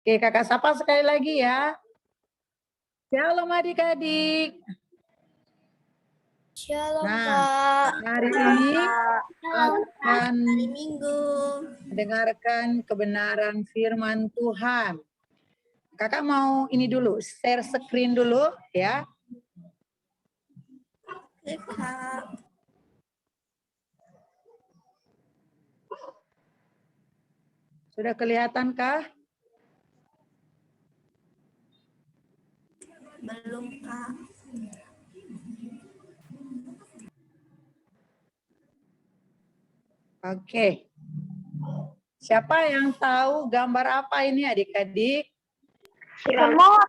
Oke, kakak sapa sekali lagi ya. Shalom adik-adik. Shalom Nah, Kak. hari ini Shalom, akan hari Minggu. mendengarkan kebenaran firman Tuhan. Kakak mau ini dulu, share screen dulu ya. Oke Kak. Sudah kelihatankah? Belum Kak. Oke. Siapa yang tahu gambar apa ini adik-adik? Semut.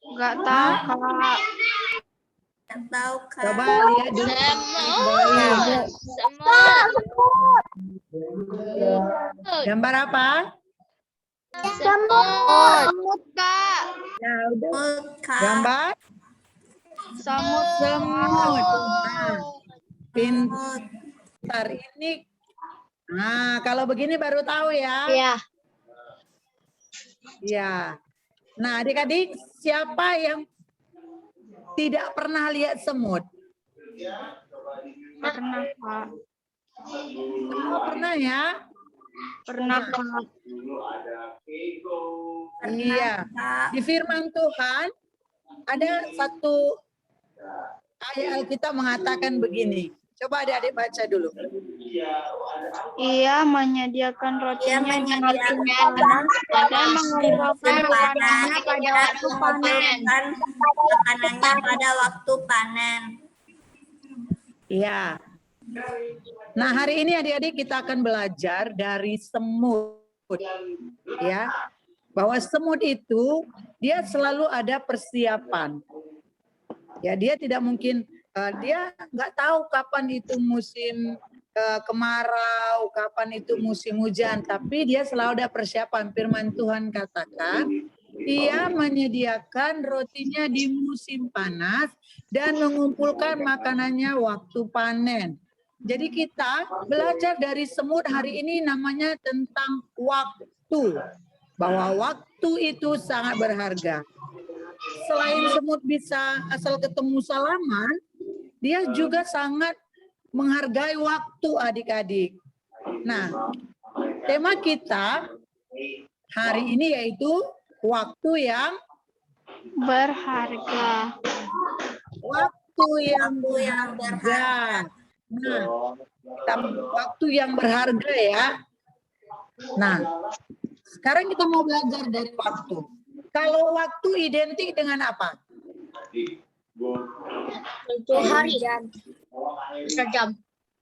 Enggak tahu, Kak. Yang tahu Kak. Coba lihat dulu. Gambar apa? Semut, Kak. Ya, udah. Semut Kak. Gambar Semut. semut. Nah, Semut. pintar ini. Nah, kalau begini baru tahu ya. Iya. Ya. Nah, adik-adik, siapa yang tidak pernah lihat semut? Pernah, Kak. Oh, pernah ya? Pernah, Kak. Iya. Kak. Di firman Tuhan ada satu ayat Alkitab mengatakan begini. Coba adik-adik baca dulu. Ia menyediakan Ia rotinya di waktu menyediakan panas dan mengumpulkan musim makanannya panas pada dan waktu panen. mengumpulkan makanannya pada waktu panen. Iya. Nah, hari ini adik-adik kita akan belajar dari semut. Ya. Bahwa semut itu dia selalu ada persiapan. Ya, dia tidak mungkin dia nggak tahu kapan itu musim kemarau, kapan itu musim hujan, tapi dia selalu ada persiapan. Firman Tuhan katakan, ia menyediakan rotinya di musim panas dan mengumpulkan makanannya waktu panen. Jadi kita belajar dari semut hari ini namanya tentang waktu. Bahwa waktu itu sangat berharga. Selain semut bisa asal ketemu salaman, dia juga sangat menghargai waktu adik-adik. Nah, tema kita hari ini yaitu waktu yang Berharga. waktu yang berharga. Nah, waktu yang berharga ya. Nah, sekarang kita mau belajar dari waktu. Kalau waktu identik dengan apa? Hari jam.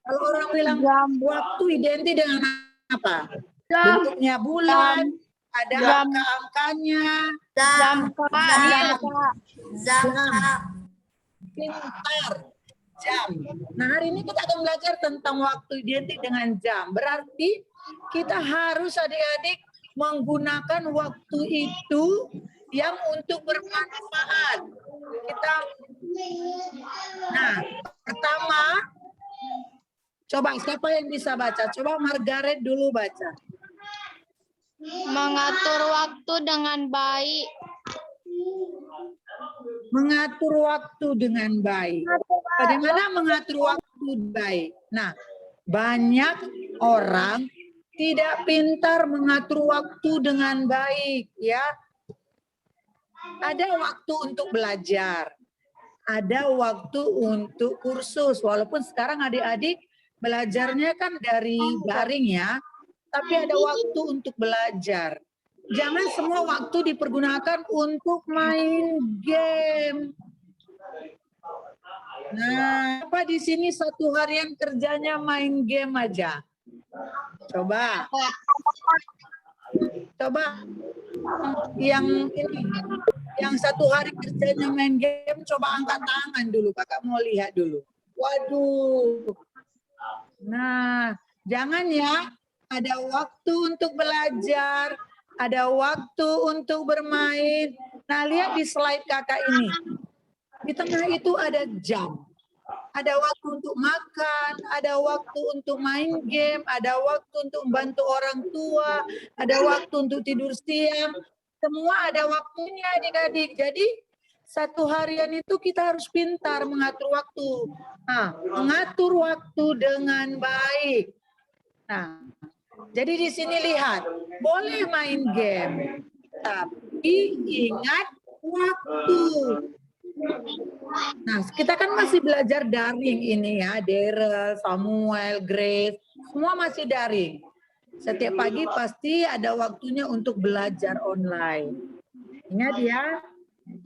Kalau orang bilang waktu identik dengan apa? Jam. Bentuknya bulan, ada Jam. angka-angkanya, Jam, Kak. Jam, Kak. Jam Kak. pintar, jam. Nah, hari ini kita akan belajar tentang waktu identik dengan jam. Berarti kita harus adik-adik menggunakan waktu itu yang untuk bermanfaat. Nah, pertama, coba siapa yang bisa baca? Coba Margaret dulu baca. Mengatur waktu dengan baik. Mengatur waktu dengan baik. Bagaimana mengatur waktu baik? Nah, banyak orang tidak pintar mengatur waktu dengan baik, ya. Ada waktu untuk belajar, ada waktu untuk kursus. Walaupun sekarang adik-adik belajarnya kan dari daring ya, tapi ada waktu untuk belajar. Jangan semua waktu dipergunakan untuk main game. Nah, apa di sini satu harian kerjanya main game aja? Coba yang ini, yang satu hari kerjanya main game, coba angkat tangan dulu, kakak mau lihat dulu. Waduh. Nah, jangan ya, ada waktu untuk belajar, ada waktu untuk bermain. Nah, lihat di slide kakak ini. Di tengah itu ada jam. Ada waktu untuk makan, ada waktu untuk main game, ada waktu untuk membantu orang tua, ada waktu untuk tidur siang. Semua ada waktunya adik-adik. Jadi satu harian itu kita harus pintar mengatur waktu. Nah, mengatur waktu dengan baik. Nah, jadi di sini lihat, boleh main game, tapi ingat waktu. Nah, kita kan masih belajar daring ini ya, Daryl, Samuel, Grace, semua masih daring. Setiap pagi pasti ada waktunya untuk belajar online. Ingat ya,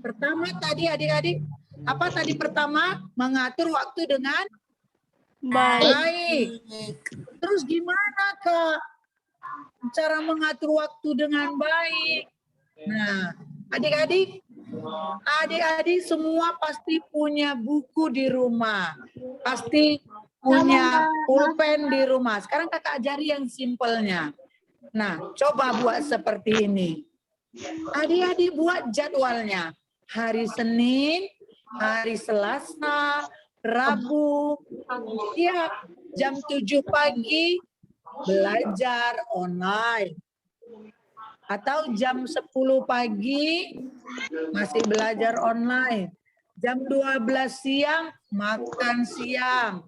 pertama tadi adik-adik, apa tadi pertama? Mengatur waktu dengan baik. Terus gimana Kak cara mengatur waktu dengan baik? Nah, adik-adik semua pasti punya buku di rumah. Pasti punya pulpen di rumah. Sekarang kakak ajari yang simpelnya. Nah, coba buat seperti ini. Adik-adik buat jadwalnya. Hari Senin, hari Selasa, Rabu, ya jam 7 pagi belajar online. Atau jam 10 pagi masih belajar online. Jam 12 siang makan siang.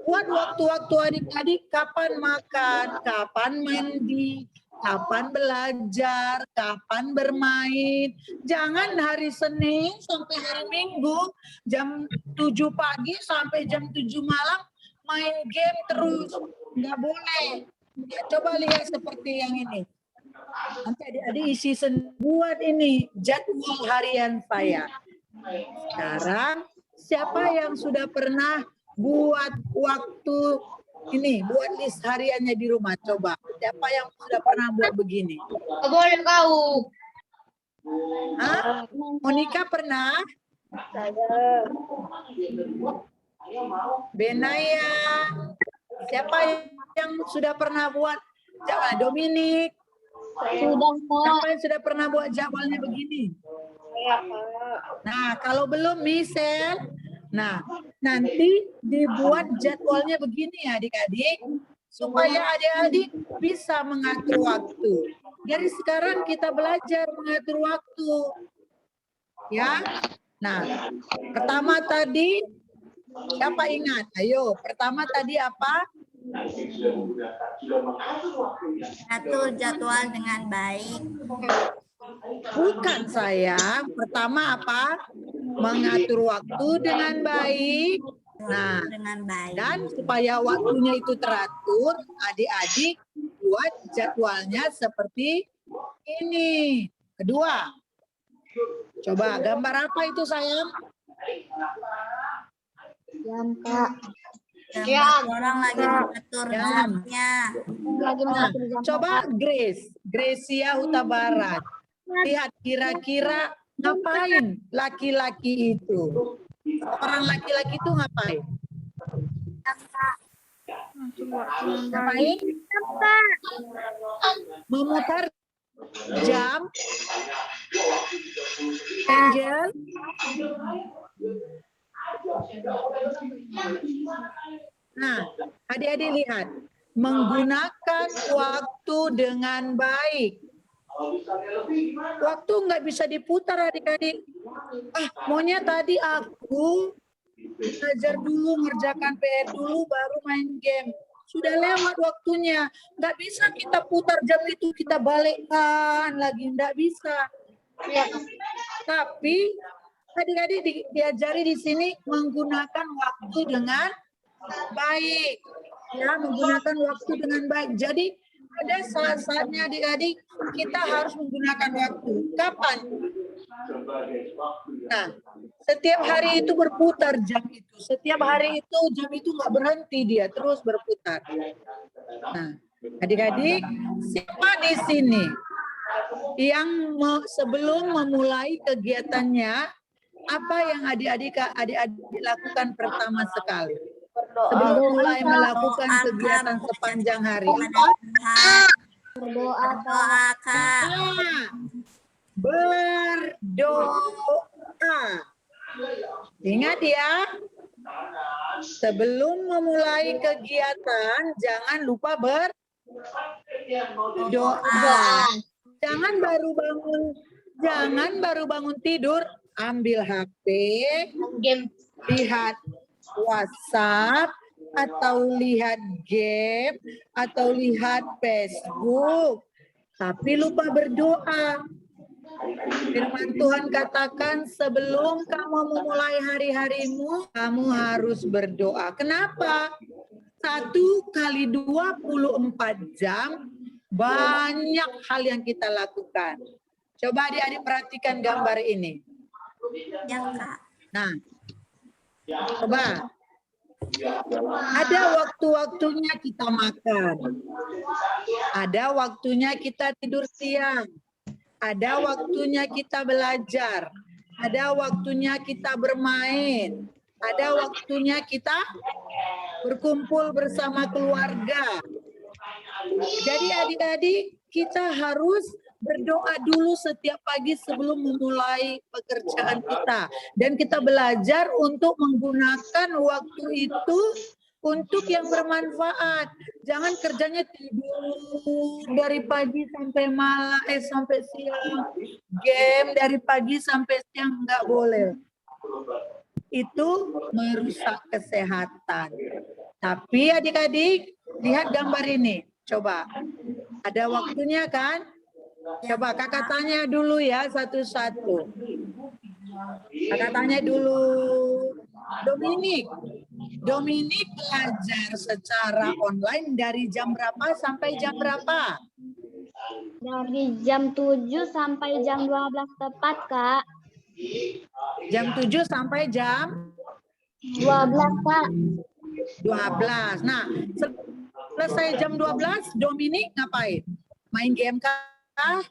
Buat waktu-waktu adik-adik kapan makan, kapan mandi, kapan belajar, kapan bermain. Jangan hari Senin sampai hari Minggu jam 7 pagi sampai jam 7 malam main game terus. Nggak boleh. Ya, coba lihat seperti yang ini. Nanti adik-adik isi buat ini jadwal harian saya. Sekarang siapa yang sudah pernah buat waktu ini, buat list hariannya di rumah? Coba. Siapa yang sudah pernah buat begini? Boleh kau. Hah? Monica pernah? Benaya. Siapa yang sudah pernah buat? Coba Dominik. Siapa yang sudah pernah buat jadwalnya begini? Nah, kalau belum Michelle, nah nanti dibuat jadwalnya begini ya adik-adik, supaya adik-adik bisa mengatur waktu. Dari sekarang kita belajar mengatur waktu. Ya. Nah, pertama tadi, siapa ingat? Ayo, pertama tadi apa? Atur jadwal dengan baik. Bukan sayang. Pertama apa? Mengatur waktu dengan baik. Nah, Dengan baik. dan supaya waktunya itu teratur, adik-adik buat jadwalnya seperti ini. Kedua, coba gambar apa itu sayang? Orang lagi mengatur jamnya. Nah, coba Gracia Huta Barat. Lihat kira-kira ngapain laki-laki itu? Orang laki-laki itu ngapain? Ngapain? Memutar jam. Angel. Nah, adik-adik lihat. Menggunakan waktu dengan baik. Waktu nggak bisa diputar adik-adik. Maunya tadi aku belajar dulu, ngerjakan PR dulu, baru main game. Sudah lewat waktunya. Nggak bisa kita putar jam itu, kita balikkan lagi. Nggak bisa. Tapi adik-adik diajari di sini menggunakan waktu dengan baik. Ya, menggunakan waktu dengan baik. Jadi ada saat-saatnya adik-adik kita harus menggunakan waktu. Kapan? Nah, setiap hari itu berputar jam itu. Setiap hari itu jam itu nggak berhenti, dia terus berputar. Nah, adik-adik, siapa di sini yang sebelum memulai kegiatannya, apa yang adik-adik lakukan pertama sekali? Sebelum mulai melakukan kegiatan sepanjang hari. Berdoa. Berdoa. Ingat ya, Sebelum memulai kegiatan, jangan lupa berdoa. Jangan baru bangun tidur, ambil HP, lihat WhatsApp, atau lihat game, atau lihat Facebook, tapi lupa berdoa. Firman Tuhan katakan sebelum kamu memulai hari-harimu, kamu harus berdoa. Kenapa? 1 kali 24 jam, banyak hal yang kita lakukan. Coba adik-adik perhatikan gambar ini. Ya, Kak. Nah, coba. Ada waktu-waktunya kita makan. Ada waktunya kita tidur siang. Ada waktunya kita belajar. Ada waktunya kita bermain. Ada waktunya kita berkumpul bersama keluarga. Jadi adik-adik, kita harus berdoa dulu setiap pagi sebelum memulai pekerjaan kita. Dan kita belajar untuk menggunakan waktu itu untuk yang bermanfaat. Jangan kerjanya tidur dari pagi sampai malam, sampai siang. Game dari pagi sampai siang, nggak boleh. Itu merusak kesehatan. Tapi adik-adik, lihat gambar ini. Coba, ada waktunya kan? Coba kakak tanya dulu ya satu-satu. Kakak tanya dulu. Dominik belajar secara online dari jam berapa sampai jam berapa? Dari jam 7 sampai jam 12 tepat, Kak. Jam 7 sampai jam 12, Kak. 12. Nah, selesai jam 12, Dominik ngapain? Main game kah?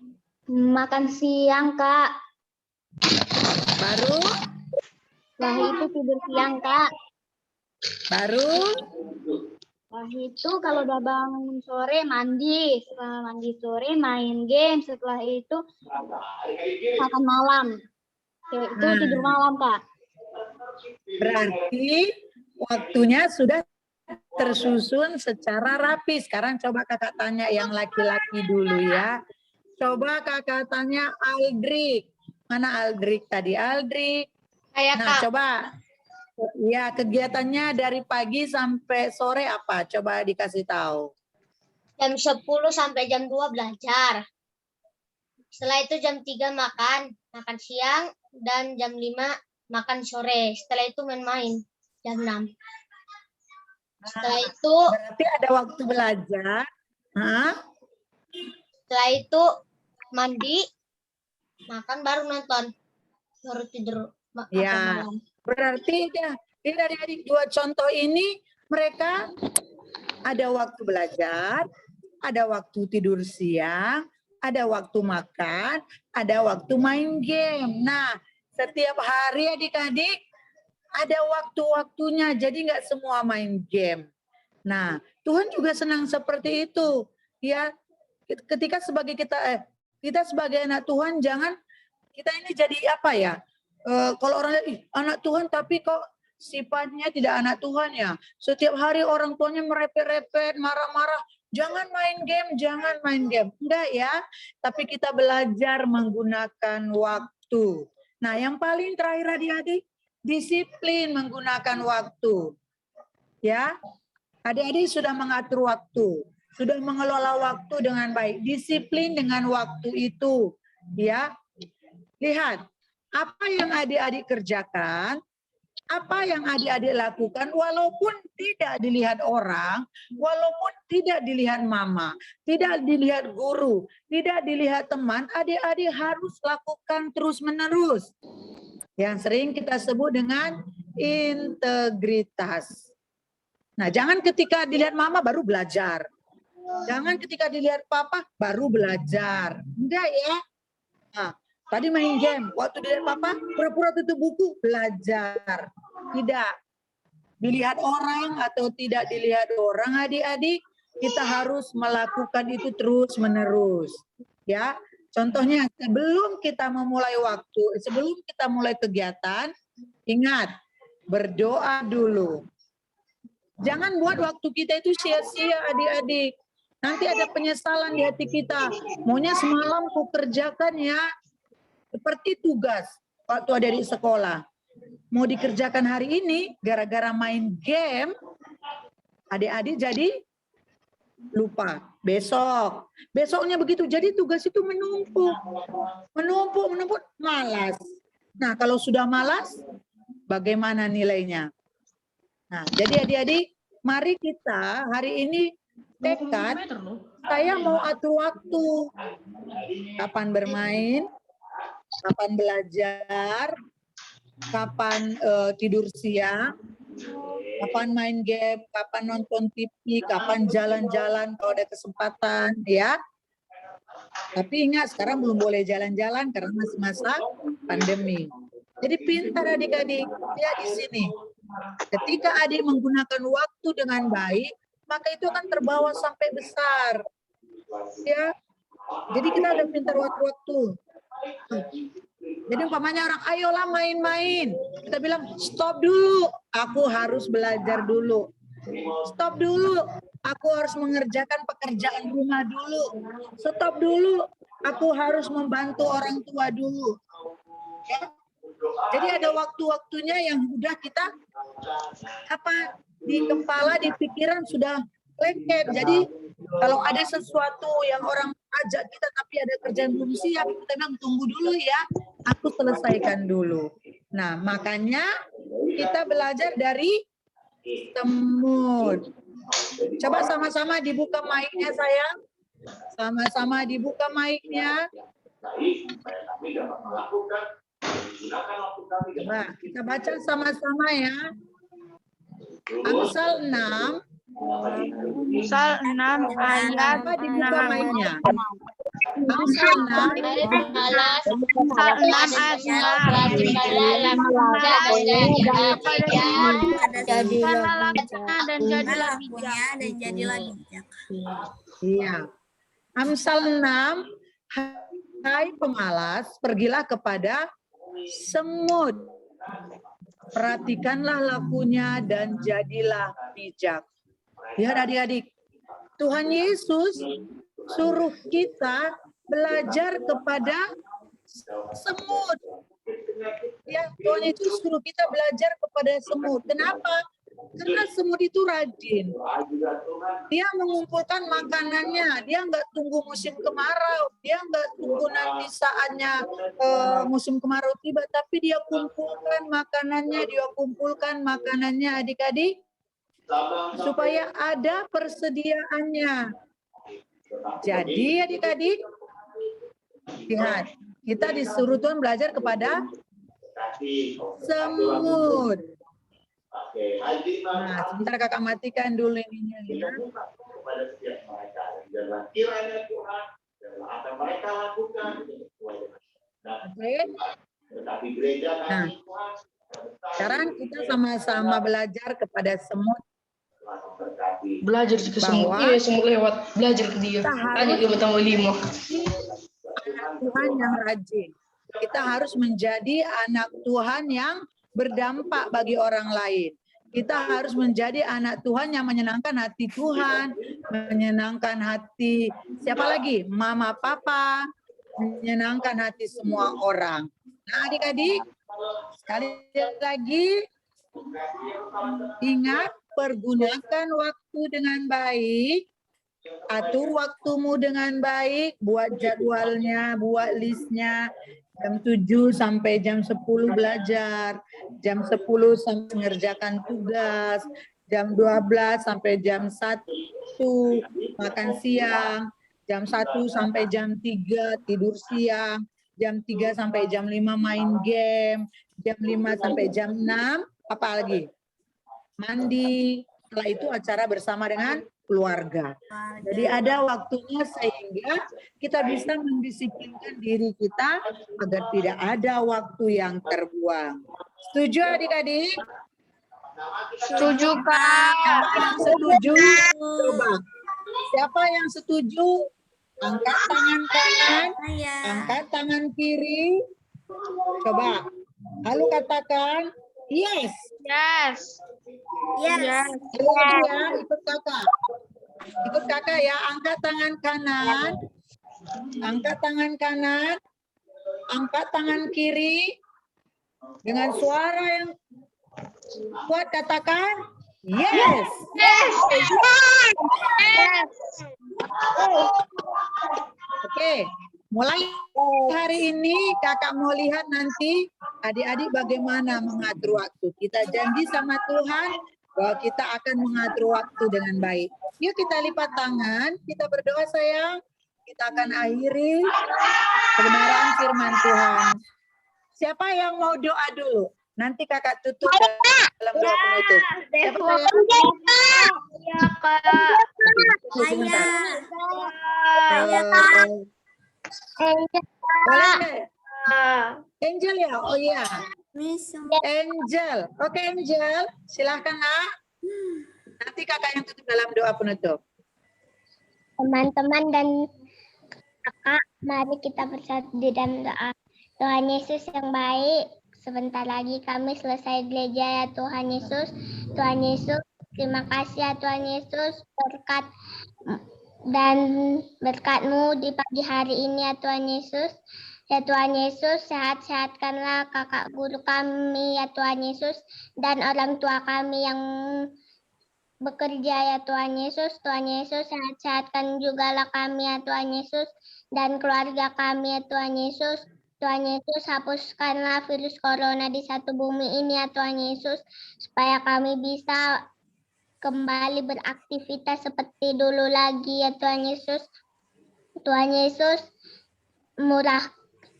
Makan siang, Kak. Baru? Setelah itu tidur siang, Kak. Baru? Setelah itu kalau udah bangun sore mandi. Setelah mandi sore main game. Setelah itu makan malam. Itu tidur malam, Kak. Berarti waktunya sudah tersusun secara rapi. Sekarang coba kakak tanya yang laki-laki dulu ya. Coba kakak tanya Aldrik. Mana Aldrik tadi? Aldrik. Nah, coba. Ya, kegiatannya dari pagi sampai sore apa? Coba dikasih tahu. Jam 10 sampai jam 2 belajar. Setelah itu jam 3 makan siang, dan jam 5 makan sore. Setelah itu main-main, jam 6. Setelah itu berarti ada waktu belajar. Setelah itu mandi, makan, baru nonton, baru tidur. Ya, malam. Berarti dari dua contoh ini mereka ada waktu belajar, ada waktu tidur siang, ada waktu makan, ada waktu main game. Nah, setiap hari adik-adik ada waktu-waktunya, jadi nggak semua main game. Nah, Tuhan juga senang seperti itu. Ya, ketika sebagai kita sebagai anak Tuhan, jangan kita ini jadi apa ya? Kalau orang lihat, anak Tuhan tapi kok sifatnya tidak anak Tuhan ya. Setiap hari orang tuanya merepet-repet, marah-marah. Jangan main game, jangan main game. Enggak ya, tapi kita belajar menggunakan waktu. Nah, yang paling terakhir adik-adik, disiplin menggunakan waktu. Ya, adik-adik sudah mengatur waktu, sudah mengelola waktu dengan baik. Disiplin dengan waktu itu. Ya, lihat. Apa yang adik-adik kerjakan, apa yang adik-adik lakukan, walaupun tidak dilihat orang, walaupun tidak dilihat mama, tidak dilihat guru, tidak dilihat teman, adik-adik harus lakukan terus-menerus. Yang sering kita sebut dengan integritas. Nah, jangan ketika dilihat mama baru belajar. Jangan ketika dilihat papa baru belajar. Enggak ya. Nah, tadi main game, waktu dilihat papa, pura-pura tutup buku, belajar. Tidak. Dilihat orang atau tidak dilihat orang, adik-adik, kita harus melakukan itu terus-menerus. Ya, contohnya sebelum kita memulai waktu, sebelum kita mulai kegiatan, ingat, berdoa dulu. Jangan buat waktu kita itu sia-sia adik-adik. Nanti ada penyesalan di hati kita. Maunya semalam ku kerjakan ya. Seperti tugas waktu ada di sekolah. Mau dikerjakan hari ini, gara-gara main game, adik-adik jadi lupa. Besoknya begitu. Jadi tugas itu menumpuk, malas. Nah, kalau sudah malas, bagaimana nilainya? Nah, jadi adik-adik, mari kita hari ini tekad, saya mau atur waktu. Kapan bermain, kapan belajar, kapan tidur siang, kapan main game, kapan nonton TV, kapan jalan-jalan kalau ada kesempatan, ya. Tapi ingat, sekarang belum boleh jalan-jalan karena masih masa pandemi. Jadi pintar adik-adik, ya di sini. Ketika adik menggunakan waktu dengan baik, maka itu akan terbawa sampai besar. Ya. Jadi kita ada pintar waktu. Jadi umpamanya orang, ayolah main-main. Kita bilang, stop dulu, aku harus belajar dulu. Stop dulu, aku harus mengerjakan pekerjaan rumah dulu. Stop dulu, aku harus membantu orang tua dulu. Ya. Jadi ada waktu-waktunya yang sudah kita di kepala, di pikiran sudah lengket. Jadi kalau ada sesuatu yang orang ajak kita tapi ada kerjaan belum siap, kita bilang tunggu dulu ya, aku selesaikan dulu. Nah, makanya kita belajar dari semut. Coba sama-sama dibuka mic-nya sayang. Sama-sama dibuka mic-nya. Coba kita baca sama-sama ya. Amsal 6. Amsal 6 ayat Coba dibuka 6. mic-nya. Amsal 6. Malas, Amsal 6 ayat 6. Jadilah Dan jadilah bijak. dan jadilah bijak. Iya. Amsal 6. Hai pemalas, pergilah kepada semut. Perhatikanlah lakunya dan jadilah bijak. Lihat adik-adik, Tuhan Yesus suruh kita belajar kepada semut. Ya, Tuhan Yesus suruh kita belajar kepada semut. Kenapa? Karena semut itu rajin. Dia mengumpulkan makanannya. Dia nggak tunggu musim kemarau. Dia nggak tunggu nanti saatnya musim kemarau tiba. Tapi dia kumpulkan makanannya, adik-adik. Supaya ada persediaannya. Jadi adik-adik, lihat. Kita disuruh Tuhan belajar kepada semut. Nah, sebentar kakak matikan dulu ininya ya. Oke. Nah, sekarang kita sama-sama belajar kepada semut. Belajar ke semut, Bahwa iya semut lewat belajar ke dia. kita Tanya harus 5 tambah 5. anak Tuhan yang rajin. Kita harus menjadi anak Tuhan yang berdampak bagi orang lain. Kita harus menjadi anak Tuhan yang menyenangkan hati Tuhan, menyenangkan hati siapa lagi? Mama, papa, menyenangkan hati semua orang. Nah, adik-adik, sekali lagi ingat, pergunakan waktu dengan baik, atur waktumu dengan baik, buat jadwalnya, buat listnya. Jam 7 sampai jam 10 belajar, jam 10 sampai mengerjakan tugas, jam 12 sampai jam 1 makan siang, jam 1 sampai jam 3 tidur siang, jam 3 sampai jam 5 main game, jam 5 sampai jam 6, apa lagi? Mandi. Setelah itu acara bersama dengan keluarga. Jadi ada waktunya sehingga kita bisa mendisiplinkan diri kita agar tidak ada waktu yang terbuang. Setuju adik-adik? Setuju, Kak. Siapa yang setuju? Coba. Siapa yang setuju? Angkat tangan kanan, angkat tangan kiri. Coba. Lalu katakan, Yes. Yes. Yes. Ya, ikut kakak. Ikut kakak ya, angkat tangan kanan. Angkat tangan kanan. Angkat tangan kiri. Dengan suara yang kuat katakan, yes. Oke, mulai hari ini kakak mau lihat nanti adik-adik bagaimana mengatur waktu. Kita janji sama Tuhan bahwa kita akan mengatur waktu dengan baik. Yuk kita lipat tangan, kita berdoa sayang. Kita akan akhiri kebenaran firman Tuhan. Siapa yang mau doa dulu? Nanti kakak tutup dalam doa penutup. Siapa sayang? Ya, Kak. Tunggu sebentar. Saya. Boleh? Angel ya? Oh iya. Miss. Angel. Oke Angel, silahkan nak. Nanti kakak yang tutup dalam doa penutup. Teman-teman dan kakak, mari kita bersatu di dalam doa. Tuhan Yesus yang baik, sebentar lagi kami selesai gereja ya Tuhan Yesus. Tuhan Yesus, terima kasih ya Tuhan Yesus berkat dan berkat-Mu di pagi hari ini ya Tuhan Yesus. Ya Tuhan Yesus, sehat-sehatkanlah kakak guru kami ya Tuhan Yesus dan orang tua kami yang bekerja ya Tuhan Yesus. Tuhan Yesus, sehat-sehatkan jugalah kami ya Tuhan Yesus dan keluarga kami ya Tuhan Yesus. Tuhan Yesus, hapuskanlah virus corona di satu bumi ini ya Tuhan Yesus supaya kami bisa kembali beraktivitas seperti dulu lagi ya Tuhan Yesus. Tuhan Yesus,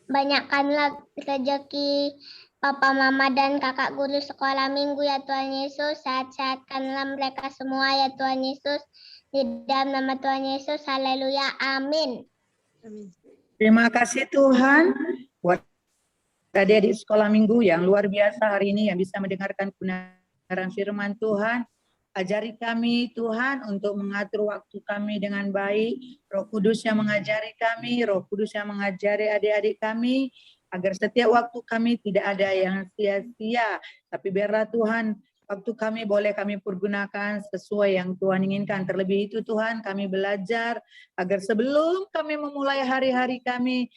banyakkanlah rezeki Papa, Mama, dan kakak guru sekolah minggu ya Tuhan Yesus. Sehat-sehatkanlah mereka semua ya Tuhan Yesus. Di dalam nama Tuhan Yesus, haleluya, amin. Terima kasih Tuhan buat adik-adik sekolah minggu yang luar biasa hari ini yang bisa mendengarkan kebenaran firman Tuhan. Ajari kami Tuhan untuk mengatur waktu kami dengan baik. Roh Kudus yang mengajari kami, Roh Kudus yang mengajari adik-adik kami, agar setiap waktu kami tidak ada yang sia-sia. Tapi biarlah Tuhan, waktu kami boleh kami pergunakan sesuai yang Tuhan inginkan. Terlebih itu Tuhan, kami belajar agar sebelum kami memulai hari-hari kami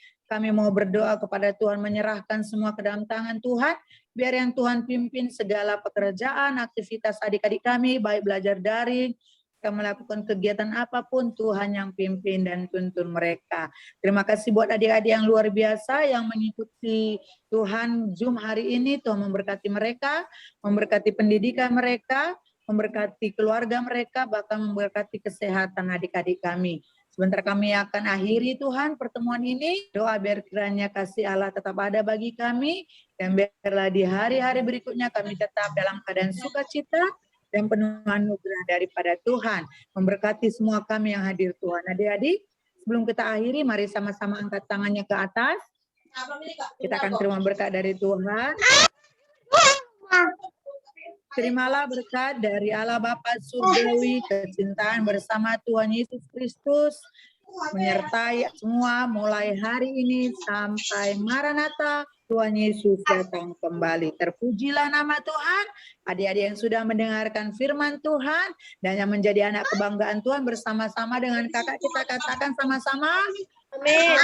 mau berdoa kepada Tuhan, menyerahkan semua ke dalam tangan Tuhan. Biar yang Tuhan pimpin segala pekerjaan, aktivitas adik-adik kami, baik belajar daring, kami melakukan kegiatan apapun, Tuhan yang pimpin dan tuntun mereka. Terima kasih buat adik-adik yang luar biasa yang mengikuti Tuhan Zoom hari ini. Tuhan memberkati mereka, memberkati pendidikan mereka, memberkati keluarga mereka, bahkan memberkati kesehatan adik-adik kami. Sebentar kami akan akhiri Tuhan pertemuan ini. Doa biar kiranya kasih Allah tetap ada bagi kami. Dan biarlah di hari-hari berikutnya kami tetap dalam keadaan sukacita dan penuh anugerah daripada Tuhan. Memberkati semua kami yang hadir Tuhan. Adik-adik, sebelum kita akhiri, mari sama-sama angkat tangannya ke atas. Kita akan terima berkat dari Tuhan. Terimalah berkat dari Allah Bapa Surgawi, kecintaan bersama Tuhan Yesus Kristus, menyertai semua mulai hari ini sampai Maranatha, Tuhan Yesus datang kembali. Terpujilah nama Tuhan, adik-adik yang sudah mendengarkan firman Tuhan, dan yang menjadi anak kebanggaan Tuhan bersama-sama dengan kakak kita katakan sama-sama. Amin.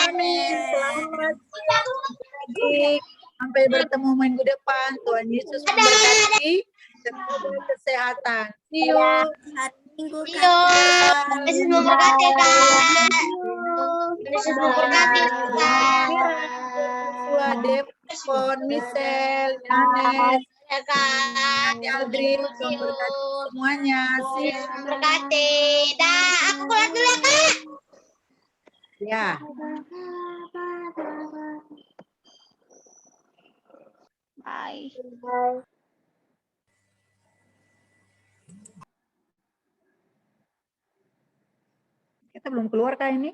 Amin. Selamat adik. Sampai bertemu minggu depan. Tuhan Yesus memberkati. Semoga kesehatan. See you. Minggu Yesus memberkati, Kak. Yesus memberkati, Kak. Joshua, Devon, Michelle, Yanes, Ya, Kak. Aldrin, memberkati semuanya. See you. Memberkati. Dah, aku keluar dulu ya, Kak. Ya. Bye. Kita belum keluar kah ini?